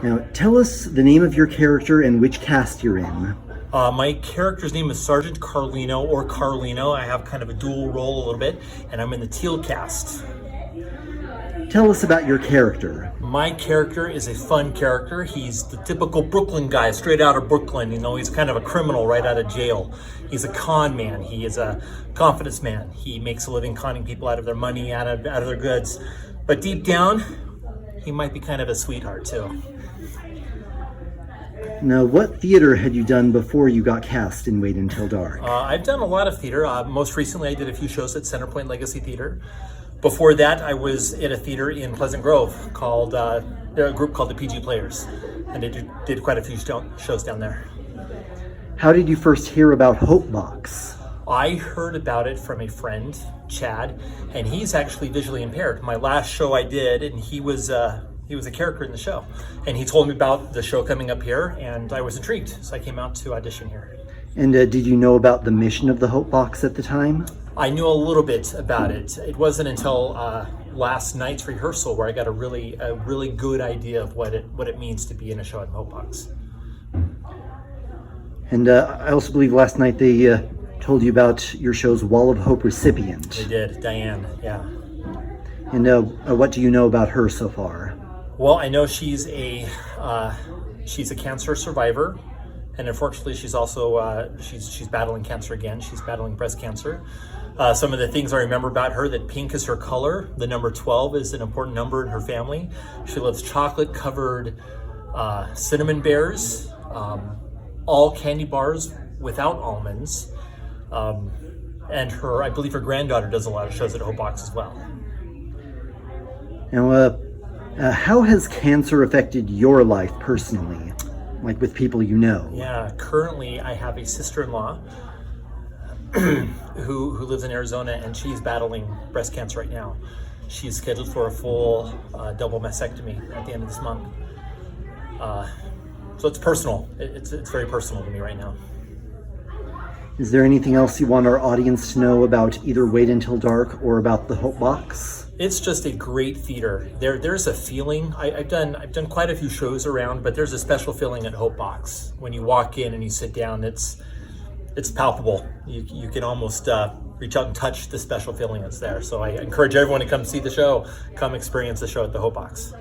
Now, tell us the name of your character and which cast you're in. My character's name is Sergeant Carlino, or Carlino. I have kind of a dual role a little bit, and I'm in the Teal cast. Tell us about your character. My character is a fun character. He's the typical Brooklyn guy, straight out of Brooklyn. You know, he's kind of a criminal right out of jail. He's a con man. He is a confidence man. He makes a living conning people out of their money, out of their goods. But deep down, he might be kind of a sweetheart too. Now, what theater had you done before you got cast in Wait Until Dark? I've done a lot of theater. Most recently, I did a few shows at Centerpoint Legacy Theater. Before that, I was at a theater in Pleasant Grove called a group called the PG Players, and I did quite a few shows down there. How did you first hear about Hope Box? I heard about it from a friend, Chad, and he's actually visually impaired. My last show I did, and he was a character in the show, and he told me about the show coming up here, and I was intrigued, so I came out to audition here. And did you know about the mission of the Hope Box at the time? I knew a little bit about it. It wasn't until last night's rehearsal where I got a really good idea of what it means to be in a show at Hope Box. And I also believe last night they told you about your show's Wall of Hope recipient. They did, Diane, yeah. And what do you know about her so far? Well, I know she's a cancer survivor, and unfortunately, she's also she's battling cancer again. She's battling breast cancer. Some of the things I remember about her: that pink is her color. The number 12 is an important number in her family. She loves chocolate-covered cinnamon bears, all candy bars without almonds, and I believe her granddaughter does a lot of shows at Hope Box as well. Now, how has cancer affected your life personally, like with people you know? Yeah, currently I have a sister-in-law who lives in Arizona, and she's battling breast cancer right now. She's scheduled for a full double mastectomy at the end of this month. So it's personal. It's very personal to me right now. Is there anything else you want our audience to know about either Wait Until Dark or about the Hope Box? It's just a great theater. There's a feeling. I've done quite a few shows around, but there's a special feeling at Hope Box. When you walk in and you sit down, it's palpable. You can almost reach out and touch the special feeling that's there. So I encourage everyone to come see the show, come experience the show at the Hope Box.